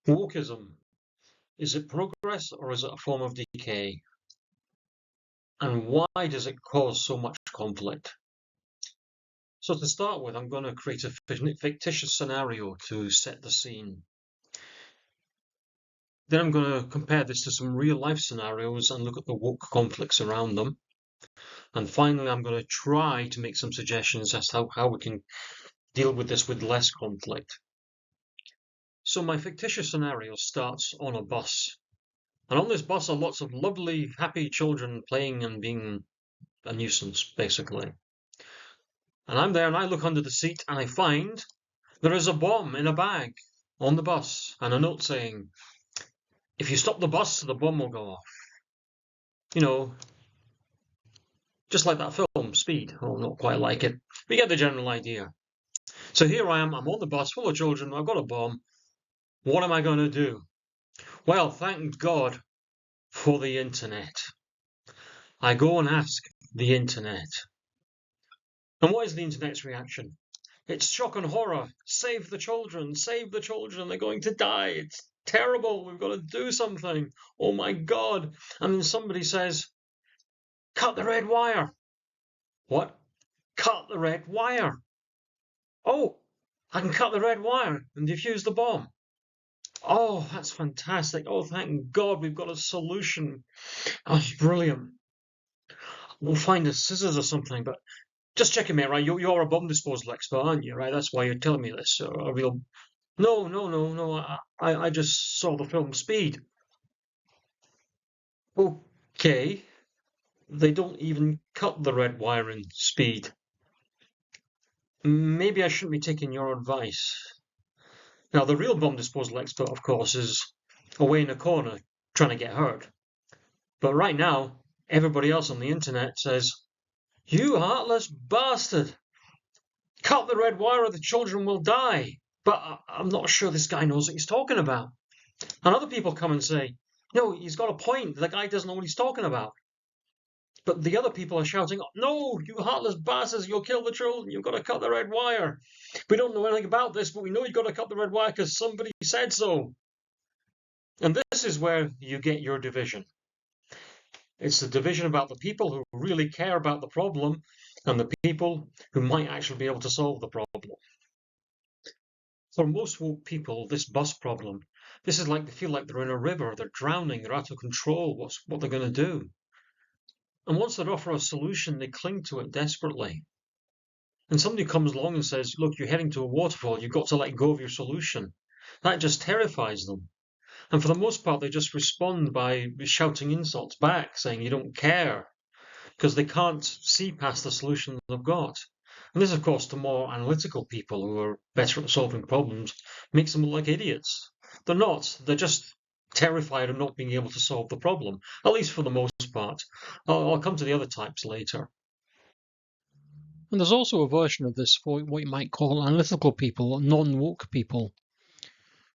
Wokeism, is it progress or is it a form of decay? And why does it cause so much conflict? So to start with, I'm going to create a fictitious scenario to set the scene. Then I'm going to compare this to some real life scenarios and look at the woke conflicts around them. And finally, I'm going to try to make some suggestions as to how we can deal with this with less conflict. So my fictitious scenario starts on a bus. And on this bus are lots of lovely, happy children playing and being a nuisance, basically. And I'm there and I look under the seat and I find there is a bomb in a bag on the bus and a note saying, if you stop the bus, the bomb will go off. You know, just like that film, Speed. Oh, not quite like it. We get the general idea. So here I am, I'm on the bus full of children, I've got a bomb. What am I going to do? Well, thank God for the internet. I go and ask the internet. And what is the internet's reaction? It's shock and horror. Save the children, they're going to die. It's terrible, we've got to do something. Oh my God. And then somebody says, cut the red wire. What? Cut the red wire. Oh, I can cut the red wire and defuse the bomb. Oh, that's fantastic. Oh, thank God we've got a solution. Oh, it's brilliant. We'll find the scissors or something, but just checking me, right? You're a bomb disposal expert, aren't you? Right? That's why you're telling me this. A real... No. I just saw the film Speed. Okay. They don't even cut the red wire in Speed. Maybe I shouldn't be taking your advice. Now, the real bomb disposal expert, of course, is away in a corner trying to get hurt. But right now, everybody else on the internet says, you heartless bastard! Cut the red wire or the children will die. But I'm not sure this guy knows what he's talking about. And other people come and say, no, he's got a point. The guy doesn't know what he's talking about. But the other people are shouting, no, you heartless bastards, you'll kill the children. You've got to cut the red wire. We don't know anything about this, but we know you've got to cut the red wire because somebody said so. And this is where you get your division. It's the division about the people who really care about the problem and the people who might actually be able to solve the problem. For most woke people, this bus problem, this is like they feel like they're in a river, they're drowning, they're out of control, what they're going to do. And once they're offered a solution, they cling to it desperately. And somebody comes along and says, look, you're heading to a waterfall, you've got to let go of your solution. That just terrifies them. And for the most part, they just respond by shouting insults back, saying you don't care, because they can't see past the solution they've got. And this, of course, to more analytical people who are better at solving problems, makes them look like idiots. They're not. They're just terrified of not being able to solve the problem, at least for the most part. I'll come to the other types later. And there's also a version of this for what you might call analytical people, non-woke people,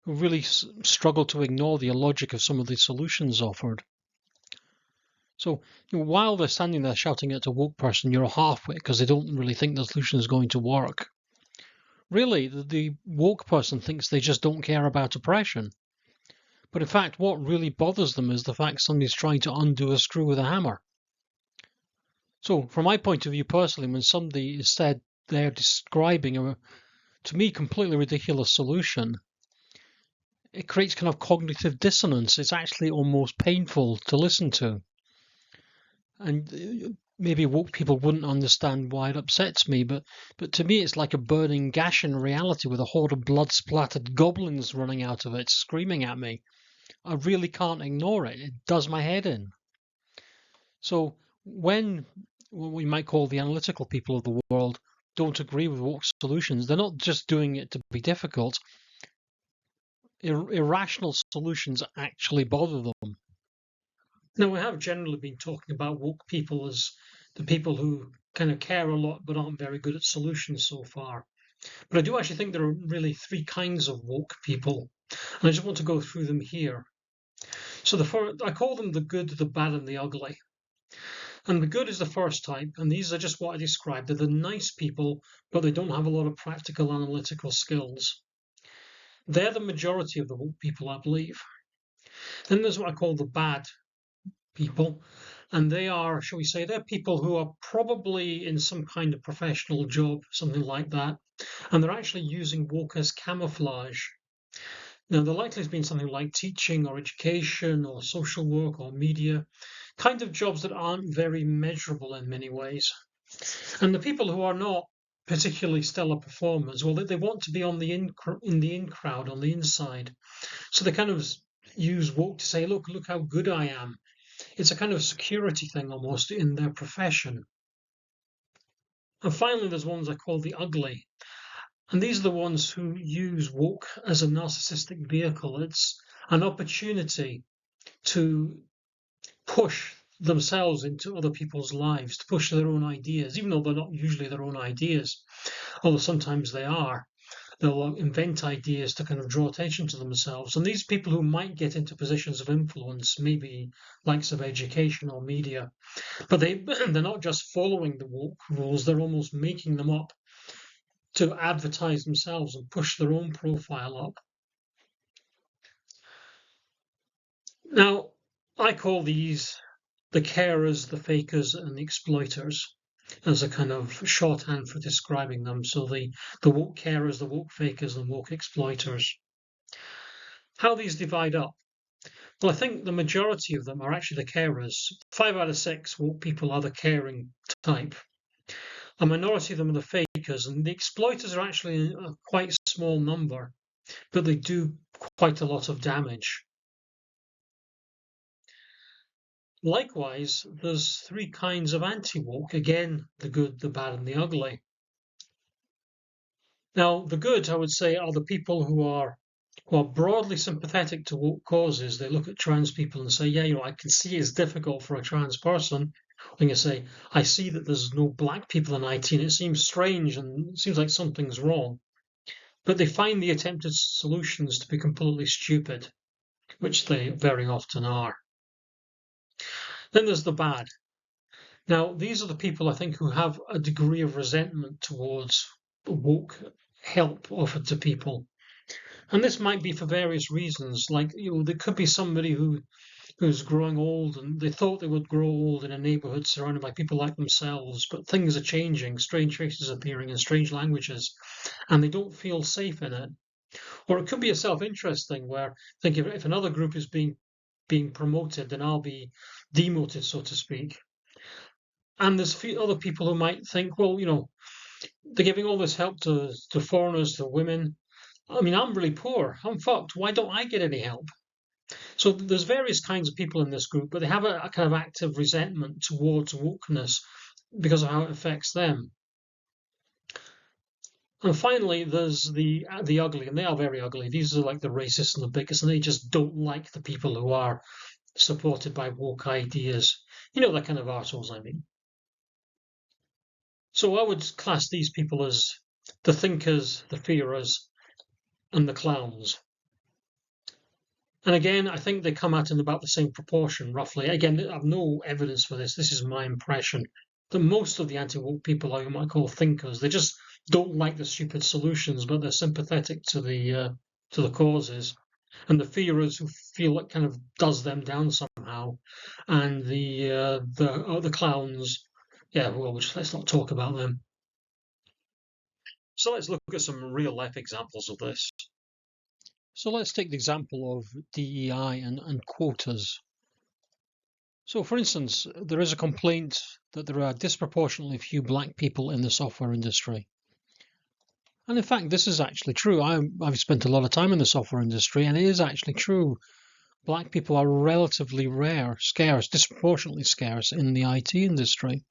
who really struggle to ignore the logic of some of the solutions offered. So while they're standing there shouting at a woke person, you're a halfwit because they don't really think the solution is going to work. Really, the woke person thinks they just don't care about oppression. But in fact, what really bothers them is the fact somebody's trying to undo a screw with a hammer. So from my point of view personally, when somebody is said they're describing a, to me, completely ridiculous solution, it creates kind of cognitive dissonance. It's actually almost painful to listen to. And maybe woke people wouldn't understand why it upsets me, but to me it's like a burning gash in reality with a horde of blood-splattered goblins running out of it, screaming at me. I really can't ignore it. It does my head in. So when what we might call the analytical people of the world don't agree with woke solutions, they're not just doing it to be difficult. Irrational solutions actually bother them. Now, we have generally been talking about woke people as the people who kind of care a lot but aren't very good at solutions so far. But I do actually think there are really three kinds of woke people, and I just want to go through them here. So I call them the good, the bad, and the ugly. And the good is the first type, and these are just what I described. They're the nice people, but they don't have a lot of practical analytical skills. They're the majority of the woke people, I believe. Then there's what I call the bad people, and they are, shall we say, they're people who are probably in some kind of professional job, something like that, and they're actually using woke as camouflage. Now, they're likely to be in something like teaching or education or social work or media, kind of jobs that aren't very measurable in many ways. And the people who are not particularly stellar performers, well, they want to be on the in crowd, on the inside. So they kind of use woke to say, look how good I am. It's a kind of security thing almost in their profession. And finally, there's ones I call the ugly. And these are the ones who use woke as a narcissistic vehicle. It's an opportunity to push themselves into other people's lives, to push their own ideas, even though they're not usually their own ideas, although sometimes they are. They'll invent ideas to kind of draw attention to themselves. And these people who might get into positions of influence, maybe likes of education or media, but they're not just following the woke rules, they're almost making them up to advertise themselves and push their own profile up. Now, I call these the carers, the fakers, and the exploiters as a kind of shorthand for describing them. So the woke carers, the woke fakers, and woke exploiters. How these divide up? Well, I think the majority of them are actually the carers. 5 out of 6 woke people are the caring type. A minority of them are the fakers, and the exploiters are actually a quite small number, but they do quite a lot of damage. Likewise, there's 3 kinds of anti-woke. Again, the good, the bad, and the ugly. Now, the good, I would say, are the people who are broadly sympathetic to woke causes. They look at trans people and say, yeah, I can see it's difficult for a trans person. When you say, I see that there's no black people in IT, and it seems strange and it seems like something's wrong. But they find the attempted solutions to be completely stupid, which they very often are. Then there's the bad. Now, these are the people, I think, who have a degree of resentment towards woke help offered to people. And this might be for various reasons. Like, there could be somebody who's growing old and they thought they would grow old in a neighborhood surrounded by people like themselves, but things are changing, strange faces appearing in strange languages, and they don't feel safe in it. Or it could be a self-interest thing where think if another group is being promoted, then I'll be demoted, so to speak. And there's other people who might think, well, they're giving all this help to foreigners, to women. I mean, I'm really poor. I'm fucked. Why don't I get any help? So there's various kinds of people in this group, but they have a kind of active resentment towards wokeness because of how it affects them. And finally, there's the ugly, and they are very ugly. These are like the racists and the bigots, and they just don't like the people who are supported by woke ideas. The kind of arseholes I mean. So I would class these people as the thinkers, the fearers, and the clowns. And again, I think they come out in about the same proportion, roughly. Again, I have no evidence for this. This is my impression that most of the anti-woke people are who might call thinkers. They just don't like the stupid solutions, but they're sympathetic to the causes. And the fearers who feel it kind of does them down somehow, and the clowns. Yeah, well, let's not talk about them. So let's look at some real life examples of this. So let's take the example of DEI and quotas. So for instance, there is a complaint that there are disproportionately few black people in the software industry. And in fact, this is actually true. I've spent a lot of time in the software industry, and it is actually true. Black people are relatively rare, scarce, disproportionately scarce in the IT industry.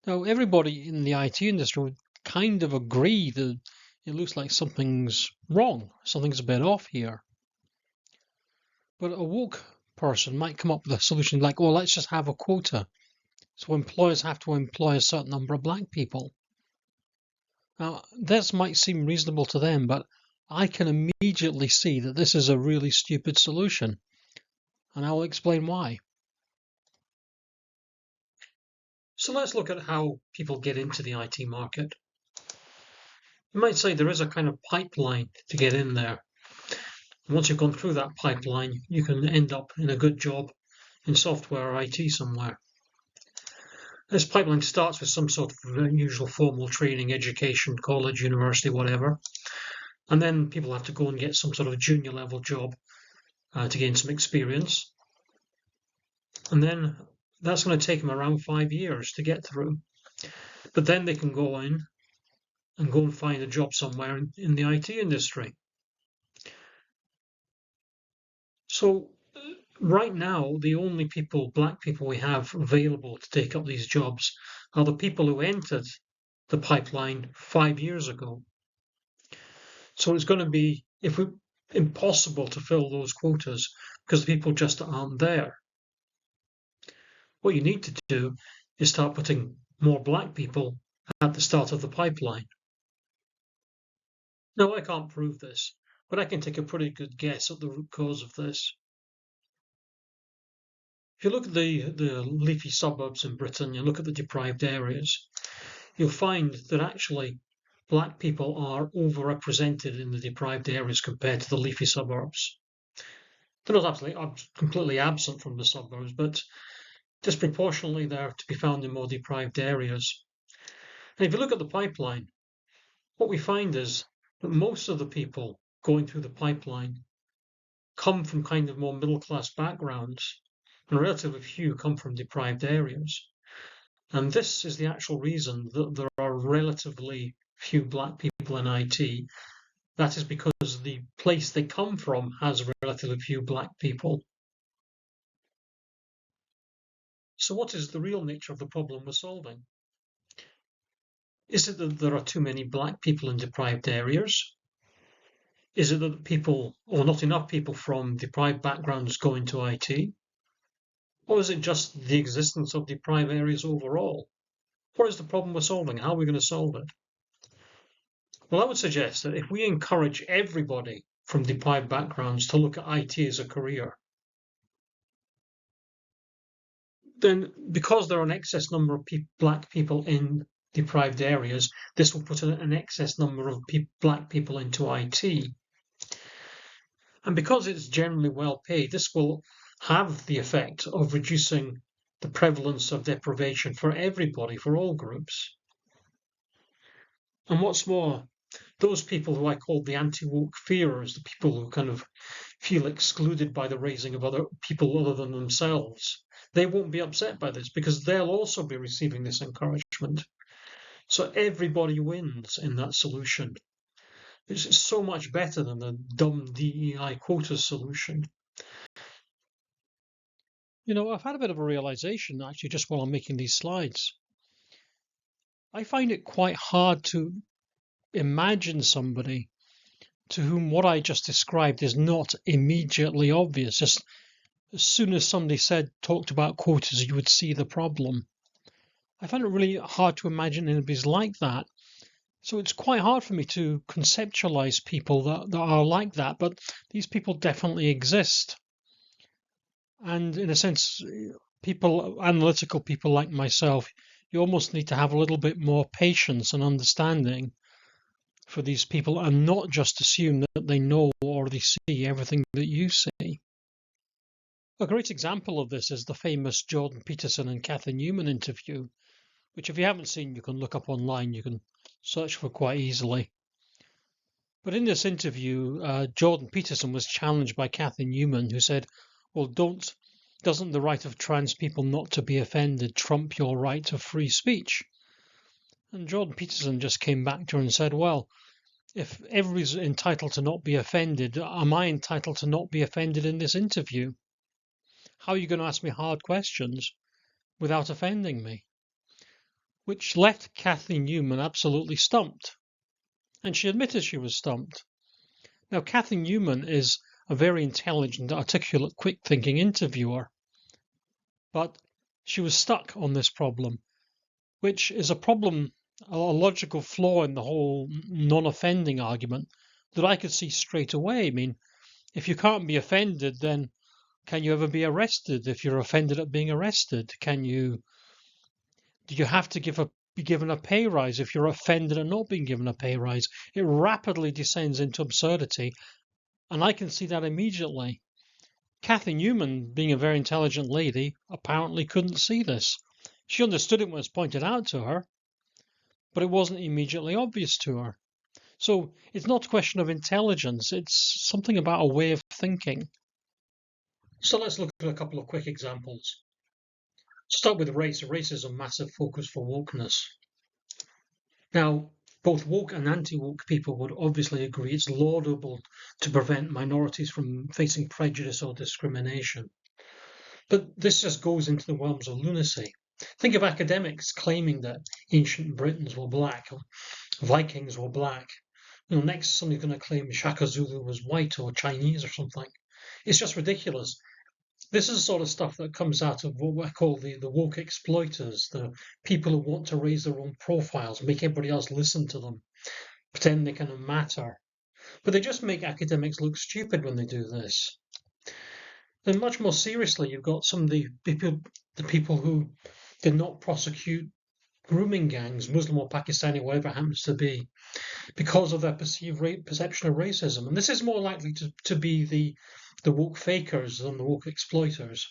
Now, everybody in the IT industry would kind of agree that it looks like something's wrong, something's a bit off here. But a woke person might come up with a solution like, well, let's just have a quota. So employers have to employ a certain number of black people. Now, this might seem reasonable to them, but I can immediately see that this is a really stupid solution. And I'll explain why. So let's look at how people get into the IT market. You might say there is a kind of pipeline to get in there. Once you've gone through that pipeline, you can end up in a good job in software or IT somewhere. This pipeline starts with some sort of unusual formal training, education, college, university, whatever. And then people have to go and get some sort of junior level job to gain some experience. And then that's going to take them around 5 years to get through. But then they can go in and go and find a job somewhere in the IT industry. So right now, the only black people we have available to take up these jobs are the people who entered the pipeline 5 years ago. So it's going to be impossible to fill those quotas because the people just aren't there. What you need to do is start putting more black people at the start of the pipeline. Now, I can't prove this, but I can take a pretty good guess at the root cause of this. If you look at the leafy suburbs in Britain, you look at the deprived areas, you'll find that actually black people are overrepresented in the deprived areas compared to the leafy suburbs. They're not completely absent from the suburbs, but disproportionately they're to be found in more deprived areas. And if you look at the pipeline, what we find is that most of the people going through the pipeline come from kind of more middle-class backgrounds, and relatively few come from deprived areas. And this is the actual reason that there are relatively few black people in IT. That is because the place they come from has relatively few black people. So what is the real nature of the problem we're solving? Is it that there are too many black people in deprived areas? Is it that people, or not enough people from deprived backgrounds go into IT? Or is it just the existence of deprived areas overall? What is the problem we're solving? How are we going to solve it? Well, I would suggest that if we encourage everybody from deprived backgrounds to look at IT as a career, then because there are an excess number of black people in deprived areas, this will put an excess number of black people into IT. And because it's generally well paid, this will have the effect of reducing the prevalence of deprivation for everybody, for all groups. And what's more, those people who I call the anti-woke fearers, the people who kind of feel excluded by the raising of other people other than themselves, they won't be upset by this because they'll also be receiving this encouragement. So everybody wins in that solution. It's so much better than the dumb DEI quota solution. You know, I've had a bit of a realization actually just while I'm making these slides. I find it quite hard to imagine somebody to whom what I just described is not immediately obvious. Just as soon as somebody talked about quotas, you would see the problem. I find it really hard to imagine anybody's like that. So it's quite hard for me to conceptualize people that are like that, but these people definitely exist. And in a sense, analytical people like myself, you almost need to have a little bit more patience and understanding for these people and not just assume that they know or they see everything that you see. A great example of this is the famous Jordan Peterson and Kathy Newman interview, which if you haven't seen, you can look up online, you can search for quite easily. But in this interview, Jordan Peterson was challenged by Kathy Newman, who said, well, doesn't the right of trans people not to be offended trump your right to free speech? And Jordan Peterson just came back to her and said, well, if everybody's entitled to not be offended, am I entitled to not be offended in this interview? How are you going to ask me hard questions without offending me? Which left Kathy Newman absolutely stumped. And she admitted she was stumped. Now, Kathy Newman is a very intelligent, articulate, quick-thinking interviewer. But she was stuck on this problem, which is a problem, a logical flaw in the whole non-offending argument that I could see straight away. I mean, if you can't be offended, then can you ever be arrested if you're offended at being arrested? Do you have to be given a pay rise if you're offended at not being given a pay rise. It rapidly descends into absurdity, and I can see that immediately. Kathy Newman, being a very intelligent lady, apparently couldn't see this. She understood it when it was pointed out to her, but it wasn't immediately obvious to her. So it's not a question of intelligence, it's something about a way of thinking. So let's look at a couple of quick examples. Start with race. Race is a massive focus for wokeness. Now, both woke and anti-woke people would obviously agree it's laudable to prevent minorities from facing prejudice or discrimination. But this just goes into the realms of lunacy. Think of academics claiming that ancient Britons were black, or Vikings were black. Next somebody's going to claim Shaka Zulu was white or Chinese or something. It's just ridiculous. This is the sort of stuff that comes out of what I call the woke exploiters, the people who want to raise their own profiles, make everybody else listen to them, pretend they kind of matter. But they just make academics look stupid when they do this. Then much more seriously, you've got some of the people who did not prosecute grooming gangs, Muslim or Pakistani, whatever it happens to be, because of their perceived perception of racism. And this is more likely to be the woke fakers than the woke exploiters.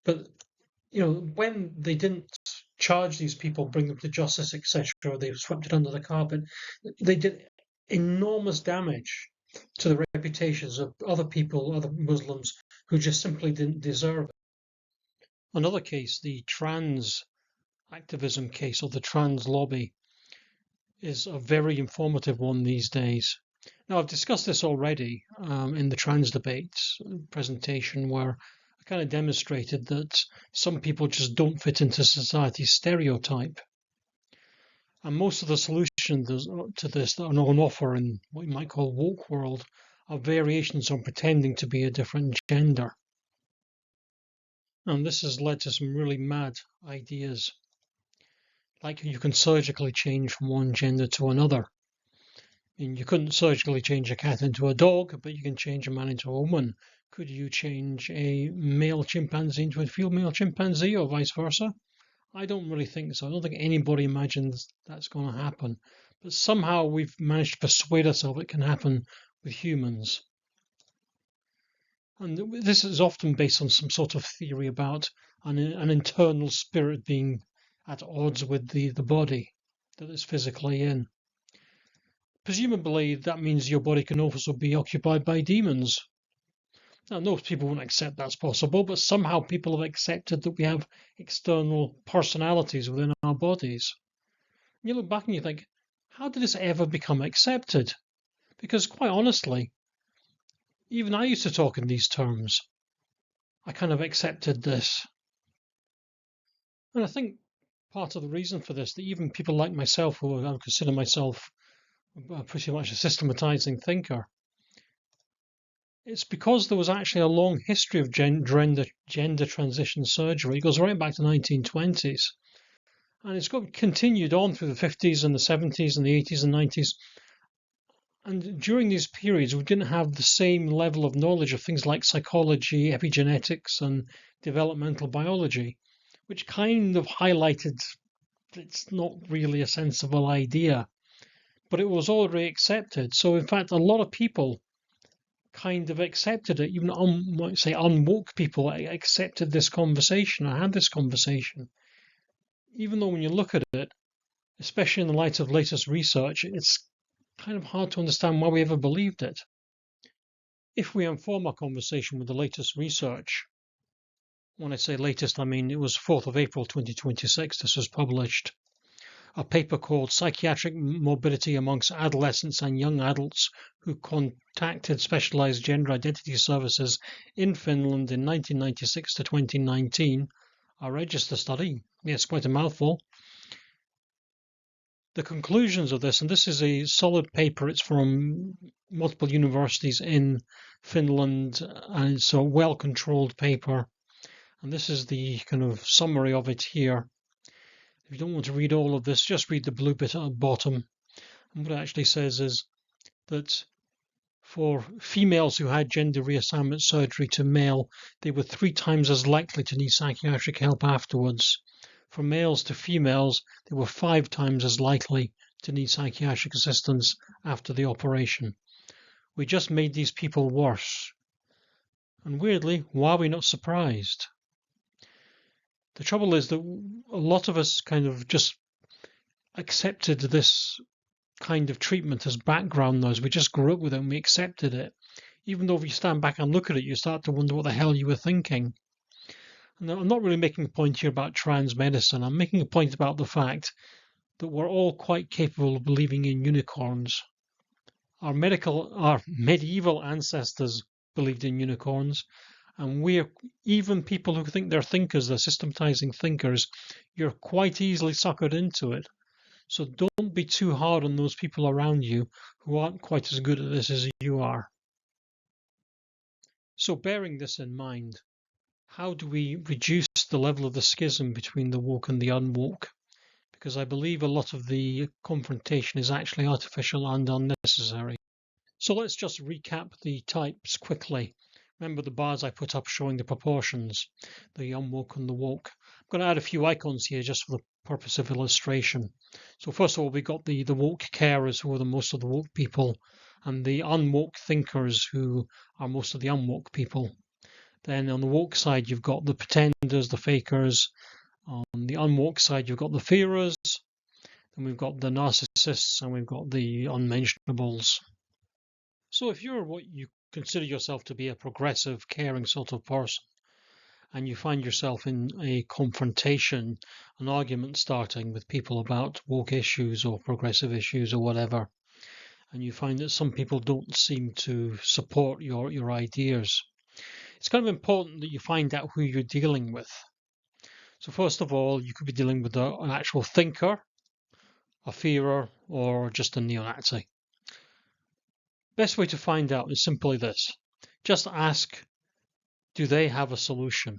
But when they didn't charge these people, bring them to justice, etc., or they swept it under the carpet, they did enormous damage to the reputations of other people, other Muslims, who just simply didn't deserve it. Another case, the trans activism case, or the trans lobby, is a very informative one these days. Now, I've discussed this already in the trans debates presentation, where I kind of demonstrated that some people just don't fit into society's stereotype. And most of the solutions to this that are on offer in what you might call woke world are variations on pretending to be a different gender. And this has led to some really mad ideas, like you can surgically change from one gender to another. I mean, you couldn't surgically change a cat into a dog, but you can change a man into a woman. Could you change a male chimpanzee into a female chimpanzee, or vice versa? I don't really think so. I don't think anybody imagines that's going to happen. But somehow we've managed to persuade ourselves it can happen with humans. And this is often based on some sort of theory about an internal spirit being at odds with the body that is physically in. Presumably, that means your body can also be occupied by demons. Now, most people won't accept that's possible, but somehow people have accepted that we have external personalities within our bodies. And you look back and you think, how did this ever become accepted? Because quite honestly, even I used to talk in these terms. I kind of accepted this. And I think part of the reason for this, that even people like myself, who I consider myself pretty much a systematizing thinker, it's because there was actually a long history of gender transition surgery. It goes right back to the 1920s. And it's got continued on through the 50s and the 70s and the 80s and 90s. And during these periods, we didn't have the same level of knowledge of things like psychology, epigenetics, and developmental biology, which kind of highlighted it's not really a sensible idea. But it was already accepted. So, in fact, a lot of people kind of accepted it. Even unwoke people accepted this conversation. I had this conversation. Even though when you look at it, especially in the light of latest research, it's kind of hard to understand why we ever believed it. If we inform our conversation with the latest research, when I say latest, I mean it was 4th of April 2026, this was published, a paper called Psychiatric Morbidity Amongst Adolescents and Young Adults Who Contacted Specialized Gender Identity Services in Finland in 1996 to 2019, a register study. Yes, quite a mouthful. The conclusions of this, and this is a solid paper, it's from multiple universities in Finland, and it's a well-controlled paper. And this is the kind of summary of it here. If you don't want to read all of this, just read the blue bit at the bottom. And what it actually says is that for females who had gender reassignment surgery to male, they were 3 times as likely to need psychiatric help afterwards. from males to females, they were 5 times as likely to need psychiatric assistance after the operation. We just made these people worse. And weirdly, why are we not surprised? The trouble is that a lot of us kind of just accepted this kind of treatment as background noise. We just grew up with it and we accepted it. Even though if you stand back and look at it, you start to wonder what the hell you were thinking. And I'm not really making a point here about trans medicine. I'm making a point about the fact that we're all quite capable of believing in unicorns. Our medieval ancestors believed in unicorns, and even people who think they're thinkers, they're systematizing thinkers, you're quite easily suckered into it. So don't be too hard on those people around you who aren't quite as good at this as you are. So bearing this in mind, how do we reduce the level of the schism between the woke and the unwoke? Because I believe a lot of the confrontation is actually artificial and unnecessary. So let's just recap the types quickly. Remember the bars I put up showing the proportions, the unwoke and the woke. I'm going to add a few icons here just for the purpose of illustration. So first of all, we've got the woke carers, who are the most of the woke people, and the unwoke thinkers, who are most of the unwoke people. Then on the woke side, you've got the pretenders, the fakers. On the unwoke side, you've got the fearers. Then we've got the narcissists, and we've got the unmentionables. So if you're what you consider yourself to be a progressive, caring sort of person, and you find yourself in a confrontation, an argument starting with people about woke issues or progressive issues or whatever, and you find that some people don't seem to support your ideas, it's kind of important that you find out who you're dealing with. So first of all, you could be dealing with an actual thinker, a fearer, or just a neo-Nazi. Best way to find out is simply this. Just ask, do they have a solution?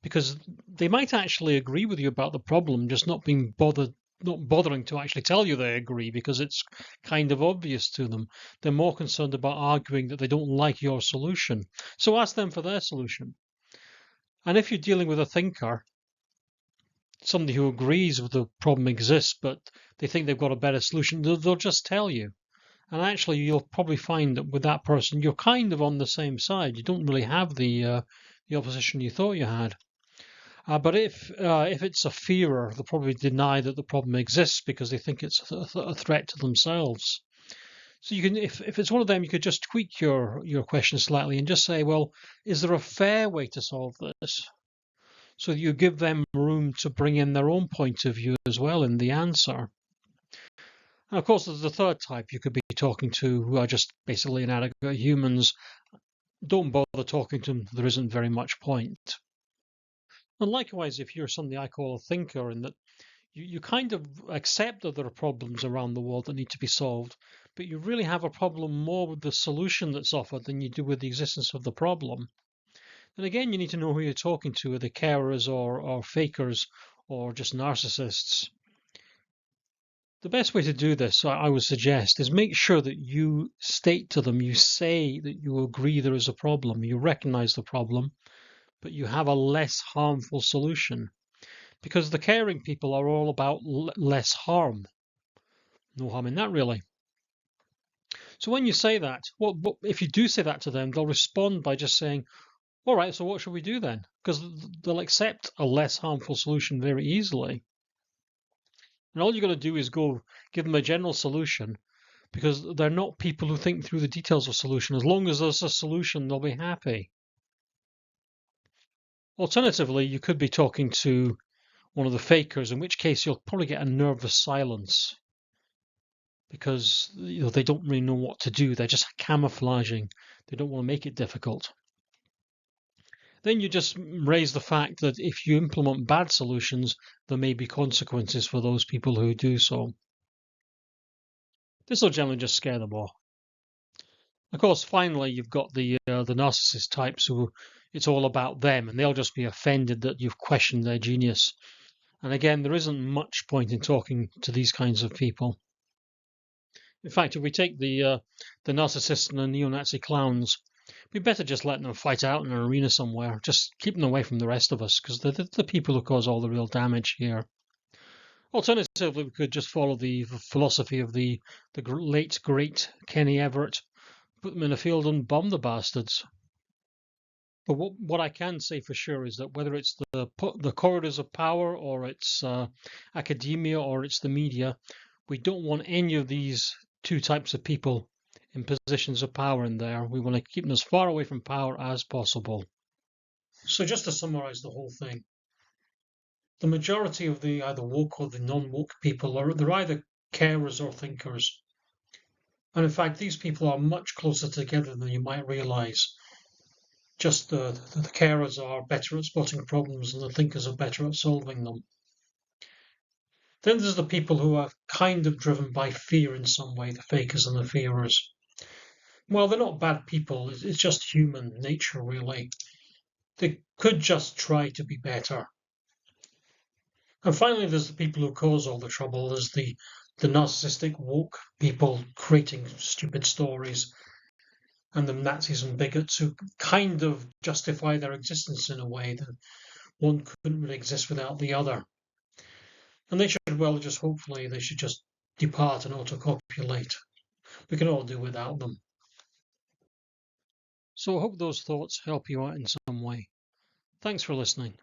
Because they might actually agree with you about the problem, just not bothering to actually tell you they agree because it's kind of obvious to them. They're more concerned about arguing that they don't like your solution. So ask them for their solution. And if you're dealing with a thinker, somebody who agrees with the problem exists, but they think they've got a better solution, they'll just tell you. And actually, you'll probably find that with that person, you're kind of on the same side. You don't really have the opposition you thought you had. But if it's a fearer, they'll probably deny that the problem exists because they think it's a threat to themselves. So you can, if it's one of them, you could just tweak your question slightly and just say, well, is there a fair way to solve this? So you give them room to bring in their own point of view as well in the answer. And of course, there's the third type you could be talking to, who are just basically inadequate humans. Don't bother talking to them. There isn't very much point. And likewise, if you're somebody I call a thinker, in that you kind of accept that there are problems around the world that need to be solved, but you really have a problem more with the solution that's offered than you do with the existence of the problem. And again, you need to know who you're talking to. Are they carers or fakers or just narcissists? The best way to do this, I would suggest, is make sure that you state to them, you say that you agree there is a problem, you recognize the problem, but you have a less harmful solution. Because the caring people are all about less harm. No harm in that, really. So when you say that, if you do say that to them, they'll respond by just saying, all right, so what should we do then? Because they'll accept a less harmful solution very easily. And all you've got to do is go give them a general solution, because they're not people who think through the details of solution. As long as there's a solution, they'll be happy. Alternatively, you could be talking to one of the fakers, in which case you'll probably get a nervous silence because they don't really know what to do. They're just camouflaging. They don't want to make it difficult. Then you just raise the fact that if you implement bad solutions, there may be consequences for those people who do so. This will generally just scare them off. Of course, finally, you've got the narcissist types who it's all about them, and they'll just be offended that you've questioned their genius. And again, there isn't much point in talking to these kinds of people. In fact, if we take the narcissists and the neo-Nazi clowns, Be better just letting them fight out in an arena somewhere, just keeping them away from the rest of us, because they're the people who cause all the real damage here. Alternatively, we could just follow the philosophy of the late, great Kenny Everett, put them in a field and bomb the bastards. But what I can say for sure is that whether it's the corridors of power, or it's academia, or it's the media, we don't want any of these two types of people in positions of power in there. We want to keep them as far away from power as possible. So just to summarize the whole thing, the majority of the either woke or the non-woke people they're either carers or thinkers. And in fact, these people are much closer together than you might realize. Just the carers are better at spotting problems and the thinkers are better at solving them. Then there's the people who are kind of driven by fear in some way, the fakers and the fearers. Well, they're not bad people, it's just human nature, really. They could just try to be better. And finally, there's the people who cause all the trouble. There's the narcissistic woke people creating stupid stories, and the Nazis and bigots who kind of justify their existence in a way that one couldn't really exist without the other. And they should, well, just hopefully they should just depart and autocopulate. We can all do without them. So I hope those thoughts help you out in some way. Thanks for listening.